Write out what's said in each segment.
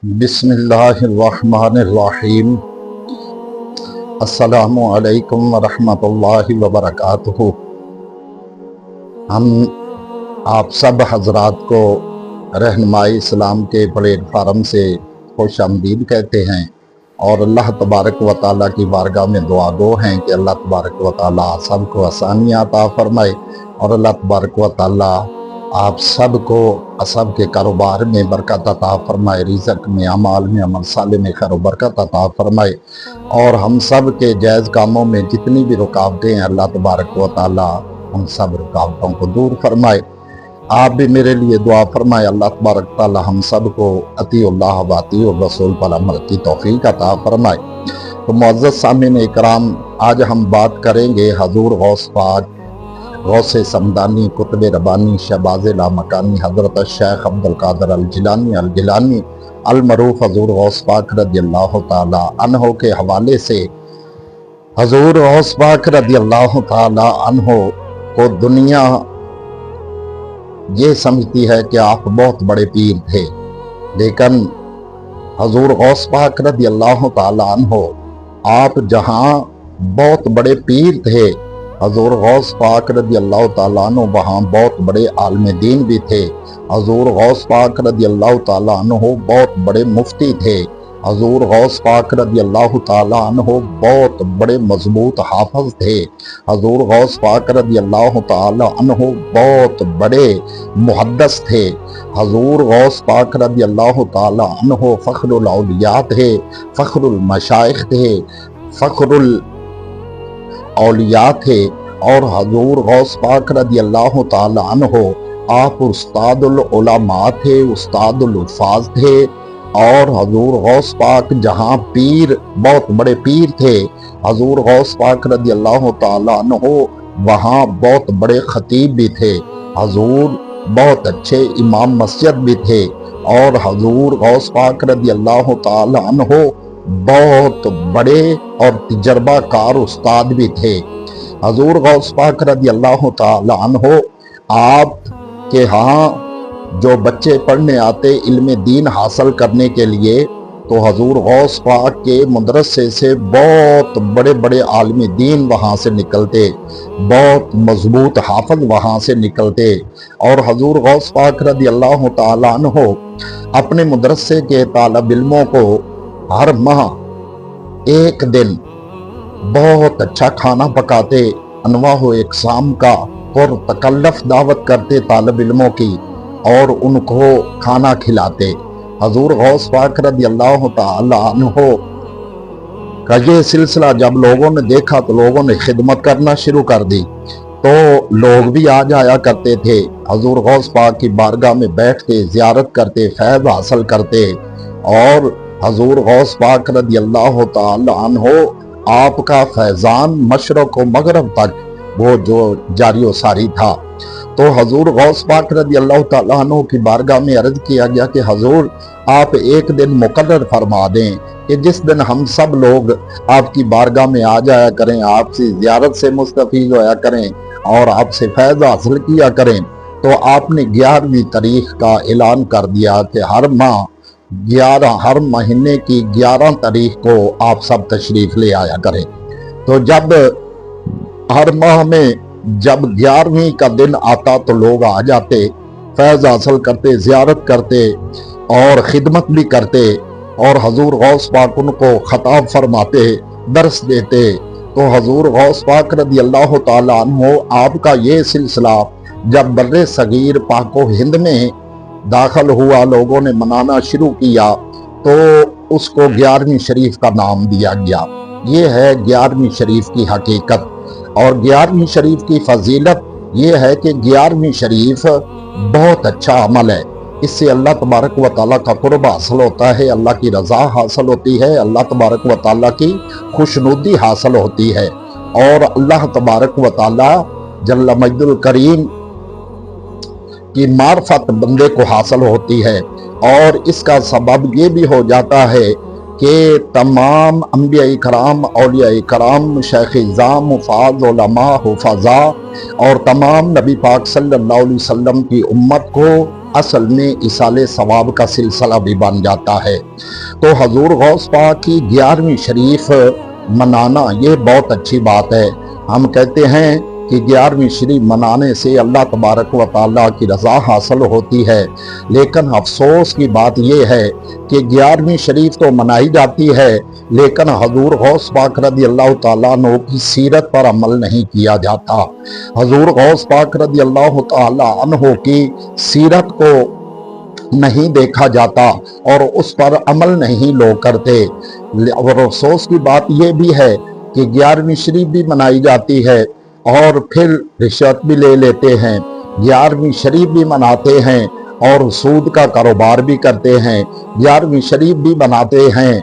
بسم اللہ الرحمن الرحیم۔ السلام علیکم ورحمۃ اللہ وبرکاتہ۔ ہم آپ سب حضرات کو رہنمائی اسلام کے پلیٹ فارم سے خوش آمدید کہتے ہیں اور اللہ تبارک و تعالیٰ کی بارگاہ میں دعا گو ہیں کہ اللہ تبارک و تعالیٰ سب کو آسانیاں عطا فرمائے اور اللہ تبارک و تعالیٰ آپ سب کو سب کے کاروبار میں برکت عطا فرمائے، رزق میں، اعمال میں، عمل صالح میں خیر و برکت عطا فرمائے، اور ہم سب کے جائز کاموں میں جتنی بھی رکاوٹیں ہیں اللہ تبارک و تعالیٰ ہم سب رکاوٹوں کو دور فرمائے۔ آپ بھی میرے لیے دعا فرمائے، اللہ تبارک و تعالیٰ ہم سب کو اطیع اللہ و اطیع الرسول پر عمل کی توفیق عطا فرمائے۔ تو معزز سامعین اکرام، آج ہم بات کریں گے حضور غوث پاک غوث سمدانی قطب ربانی شہباز لامکانی حضرت الشیخ عبدالقادر الجیلانی المعروف حضور غوث پاک رضی اللہ تعالی عنہ کے حوالے سے۔ حضور غوث پاک رضی اللہ تعالی عنہ کو دنیا یہ سمجھتی ہے کہ آپ بہت بڑے پیر تھے، لیکن حضور غوث پاک رضی اللہ تعالی عنہ آپ جہاں بہت بڑے پیر تھے، حضور غوث پاک رضی اللہ تعالیٰ عنہ وہاں بہت بڑے عالم دین بھی تھے۔ حضور غوث پاک رضی اللہ تعالیٰ عنہ بہت بڑے مفتی تھے۔ حضور غوث پاک رضی اللہ تعالیٰ عنہ بہت بڑے مضبوط حافظ تھے۔ حضور غوث پاک رضی اللہ تعالیٰ عنہ بہت بڑے محدث تھے۔ حضور غوث پاک رضی اللہ تعالیٰ عنہ فخر الاولیاء تھے، فخر المشائخ تھے، فخر اولیاء تھے، اور حضور غوث پاک رضی اللہ تعالی عنہ آپ استاد العلماء تھے، استاد الحفاظ تھے، اور حضور غوث پاک جہاں پیر بہت بڑے پیر تھے، حضور غوث پاک رضی اللہ تعالی عنہ وہاں بہت بڑے خطیب بھی تھے، حضور بہت اچھے امام مسجد بھی تھے، اور حضور غوث پاک رضی اللہ تعالی عنہ بہت بڑے اور تجربہ کار استاد بھی تھے۔ حضور غوث پاک رضی اللہ تعالی عنہ آپ کے ہاں جو بچے پڑھنے آتے علم دین حاصل کرنے کے لیے، تو حضور غوث پاک کے مدرسے سے بہت بڑے بڑے عالم دین وہاں سے نکلتے، بہت مضبوط حافظ وہاں سے نکلتے، اور حضور غوث پاک رضی اللہ تعالی عنہ اپنے مدرسے کے طالب علموں کو ہر ماہ ایک دن بہت اچھا کھانا پکاتے، انواع و اقسام کا پر تکلف دعوت کرتے طالب علموں کی اور ان کو کھانا کھلاتے۔ حضور غوث پاک رضی اللہ تعالی عنہ کا یہ سلسلہ جب لوگوں نے دیکھا تو لوگوں نے خدمت کرنا شروع کر دی، تو لوگ بھی آ جایا کرتے تھے، حضور غوث پاک کی بارگاہ میں بیٹھتے، زیارت کرتے، فیض حاصل کرتے، اور حضور غوث پاک رضی اللہ تعالی عنہ آپ کا فیضان مشرق و مغرب تک وہ جو جاری و ساری تھا۔ تو حضور غوث پاک رضی اللہ تعالی عنہ کی بارگاہ میں عرض کیا گیا کہ حضور آپ ایک دن مقرر فرما دیں کہ جس دن ہم سب لوگ آپ کی بارگاہ میں آ جایا کریں، آپ سے زیارت سے مستفید ہویا کریں اور آپ سے فیض حاصل کیا کریں۔ تو آپ نے 11ویں تاریخ کا اعلان کر دیا کہ ہر مہینے کی 11 تاریخ کو آپ سب تشریف لے آیا کریں۔ تو جب ہر ماہ میں جب 11ویں کا دن آتا تو لوگ آ جاتے، فیض حاصل کرتے، زیارت کرتے اور خدمت بھی کرتے، اور حضور غوث پاک ان کو خطاب فرماتے، درس دیتے۔ تو حضور غوث پاک رضی اللہ تعالی عنہ آپ کا یہ سلسلہ جب بر صغیر پاک و ہند میں داخل ہوا، لوگوں نے منانا شروع کیا، تو اس کو 11ویں شریف کا نام دیا گیا۔ یہ ہے 11ویں شریف کی حقیقت، اور 11ویں شریف کی فضیلت یہ ہے کہ 11ویں شریف بہت اچھا عمل ہے، اس سے اللہ تبارک و تعالیٰ کا قرب حاصل ہوتا ہے، اللہ کی رضا حاصل ہوتی ہے، اللہ تبارک و تعالیٰ کی خوشنودی حاصل ہوتی ہے، اور اللہ تبارک و تعالیٰ جل مجد الکریم کی معرفت بندے کو حاصل ہوتی ہے، اور اس کا سبب یہ بھی ہو جاتا ہے کہ تمام انبیاء کرام، اولیاء کرام، شیخ اعظام، حفاظ، علماء، حفظاء اور تمام نبی پاک صلی اللہ علیہ وسلم کی امت کو اصل میں اصال ثواب کا سلسلہ بھی بن جاتا ہے۔ تو حضور غوث پاک کی 11ویں شریف منانا یہ بہت اچھی بات ہے۔ ہم کہتے ہیں کہ 11ویں شریف منانے سے اللہ تبارک و تعالیٰ کی رضا حاصل ہوتی ہے، لیکن افسوس کی بات یہ ہے کہ 11ویں شریف تو منائی جاتی ہے لیکن حضور غوث پاک رضی اللہ تعالیٰ عنہ کی سیرت پر عمل نہیں کیا جاتا۔ حضور غوث پاک رضی اللہ تعالیٰ عنہ کی سیرت کو نہیں دیکھا جاتا اور اس پر عمل نہیں لوگ کرتے۔ اور افسوس کی بات یہ بھی ہے کہ 11ویں شریف بھی منائی جاتی ہے اور پھر رشوت بھی لے لیتے ہیں، 11ویں شریف بھی مناتے ہیں اور سود کا کاروبار بھی کرتے ہیں، 11ویں شریف بھی بناتے ہیں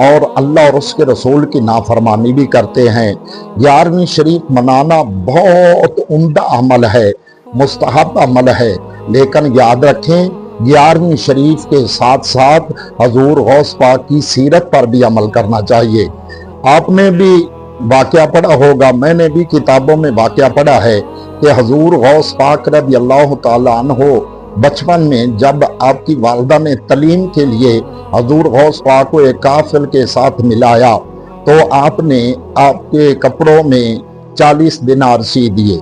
اور اللہ اور اس کے رسول کی نافرمانی بھی کرتے ہیں۔ 11ویں شریف منانا بہت عمدہ عمل ہے، مستحب عمل ہے، لیکن یاد رکھیں 11ویں شریف کے ساتھ ساتھ حضور غوث پاک کی سیرت پر بھی عمل کرنا چاہیے۔ آپ نے بھی واقعہ پڑھا ہوگا، میں نے بھی کتابوں میں واقعہ پڑھا ہے کہ حضور غوث پاک رضی اللہ تعالیٰ عنہ بچپن میں جب آپ کی والدہ نے تعلیم کے لیے حضور غوث پاک کو ایک قافل کے ساتھ ملایا تو آپ نے آپ کے کپڑوں میں 40 دینار سی دیے۔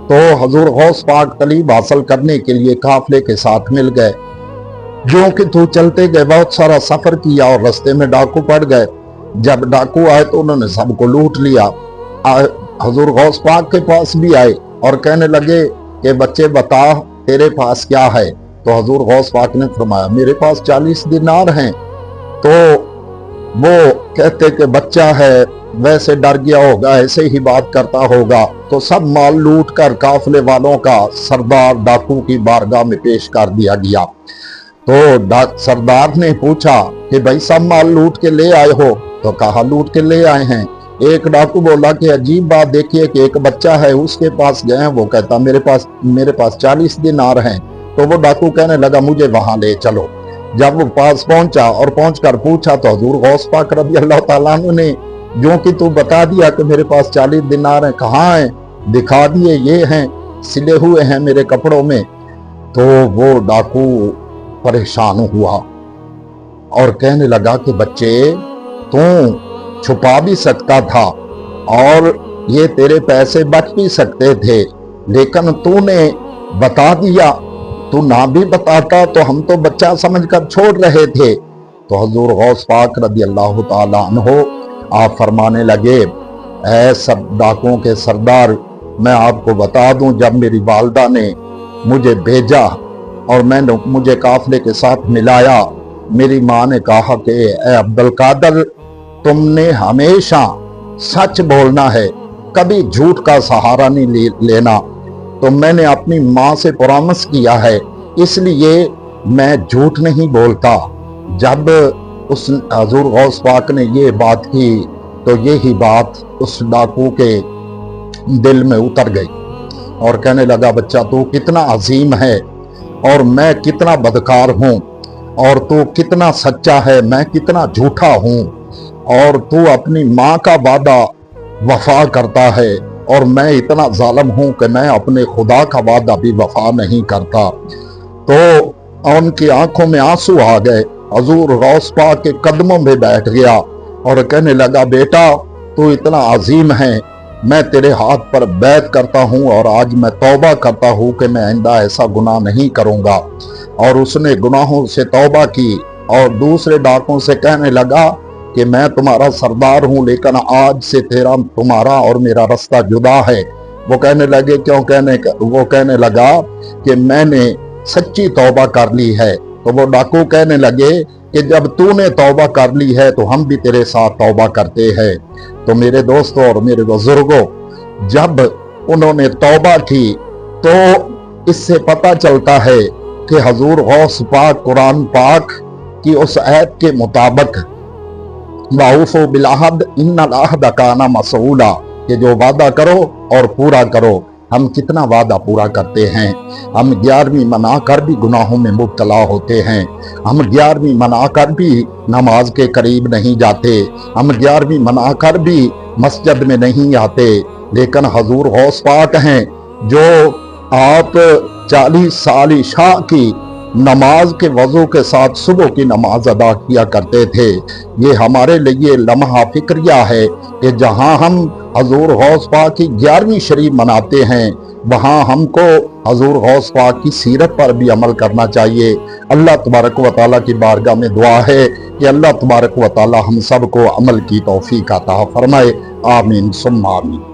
تو حضور غوث پاک تعلیم حاصل کرنے کے لیے قافلے کے ساتھ مل گئے، جو کہ تو چلتے گئے، بہت سارا سفر کیا اور رستے میں ڈاکو پڑ گئے۔ جب ڈاکو آئے تو انہوں نے سب کو لوٹ لیا۔ حضور غوث پاک کے پاس بھی آئے اور کہنے لگے کہ بچے بتا تیرے پاس کیا ہے؟ تو حضور غوث پاک نے فرمایا میرے پاس 40 دینار ہیں۔ تو وہ کہتے کہ بچہ ہے، ویسے ڈر گیا ہوگا، ایسے ہی بات کرتا ہوگا، تو سب مال لوٹ کر قافلے والوں کا سردار ڈاکو کی بارگاہ میں پیش کر دیا گیا۔ تو سردار نے پوچھا کہ بھائی سب مال لوٹ کے لے آئے ہو؟ تو کہا لوٹ کے لے آئے ہیں۔ ایک ڈاکو بولا کہ عجیب بات دیکھیے کہ ایک بچہ ہے اس کے پاس گئے ہیں، وہ کہتا میرے پاس 40 دینار ہیں۔ تو وہ ڈاکو کہنے لگا مجھے وہاں لے چلو۔ جب وہ پاس پہنچا اور پہنچ کر پوچھا تو حضور غوث پاک رضی اللہ تعالیٰ عنہ نے جو کہ تو بتا دیا کہ میرے پاس 40 دینار ہیں، کہاں ہیں؟ دکھا دیے، یہ ہیں، سلے ہوئے ہیں میرے کپڑوں میں۔ تو وہ ڈاکو پریشان ہوا اور کہنے لگا کہ بچے تو چھپا بھی سکتا تھا اور یہ تیرے پیسے بچ بھی سکتے تھے، لیکن تو نے بتا دیا، تو نہ بھی بتاتا تو ہم تو بچہ سمجھ کر چھوڑ رہے تھے۔ تو حضور غوث پاک رضی اللہ تعالیٰ عنہ آپ فرمانے لگے اے سب ڈاکوں کے سردار، میں آپ کو بتا دوں جب میری والدہ نے مجھے بھیجا اور مجھے قافلے کے ساتھ ملایا، میری ماں نے کہا کہ اے عبدالقادر تم نے ہمیشہ سچ بولنا ہے، کبھی جھوٹ کا سہارا نہیں لینا۔ تو میں نے اپنی ماں سے پرامس کیا ہے، اس لیے میں جھوٹ نہیں بولتا۔ جب اس حضور غوث پاک نے یہ بات کی تو یہی بات اس ڈاکو کے دل میں اتر گئی اور کہنے لگا بچہ تو کتنا عظیم ہے اور میں کتنا بدکار ہوں، اور تو کتنا سچا ہے، میں کتنا جھوٹا ہوں، اور تو اپنی ماں کا وعدہ وفا کرتا ہے اور میں اتنا ظالم ہوں کہ میں اپنے خدا کا وعدہ بھی وفا نہیں کرتا۔ تو ان کی آنکھوں میں آنسو آ گئے، حضور غوث پاک کے قدموں میں بیٹھ گیا اور کہنے لگا بیٹا تو اتنا عظیم ہے، میں تیرے ہاتھ پر بیعت کرتا ہوں اور آج میں توبہ کرتا ہوں کہ میں آئندہ ایسا گناہ نہیں کروں گا۔ اور اس نے گناہوں سے توبہ کی اور دوسرے ڈاکوں سے کہنے لگا کہ میں تمہارا سردار ہوں لیکن آج سے تمہارا اور میرا رستہ جدا ہے۔ وہ کہنے لگے وہ کہنے لگا کہ میں نے سچی توبہ کر لی ہے۔ تو وہ ڈاکو کہنے لگے کہ جب تو نے توبہ کر لی ہے تو ہم بھی تیرے ساتھ توبہ کرتے ہیں۔ تو میرے دوستوں اور میرے بزرگوں، جب انہوں نے توبہ کی تو اس سے پتہ چلتا ہے کہ حضور غوث پاک قرآن پاک کی اس آیت کے مطابق وَأَوْفُوا بِالْعَهْدِ إِنَّ الْعَهْدَ كَانَ مَسْئُولًا کہ جو وعدہ کرو اور پورا کرو۔ ہم کتنا وعدہ پورا کرتے ہیں؟ ہم 11ویں منا کر بھی گناہوں میں مبتلا ہوتے ہیں، ہم 11ویں منا کر بھی نماز کے قریب نہیں جاتے، ہم 11ویں منا کر بھی مسجد میں نہیں آتے، لیکن حضور غوث پاک ہیں جو آپ 40 سال عشاء کی نماز کے وضو کے ساتھ صبح کی نماز ادا کیا کرتے تھے۔ یہ ہمارے لیے لمحہ فکریہ ہے کہ جہاں ہم حضور غوث پاک کی 11ویں شریف مناتے ہیں، وہاں ہم کو حضور غوث پاک کی سیرت پر بھی عمل کرنا چاہیے۔ اللہ تبارک و تعالیٰ کی بارگاہ میں دعا ہے کہ اللہ تبارک و تعالیٰ ہم سب کو عمل کی توفیق عطا فرمائے۔ آمین ثم آمین۔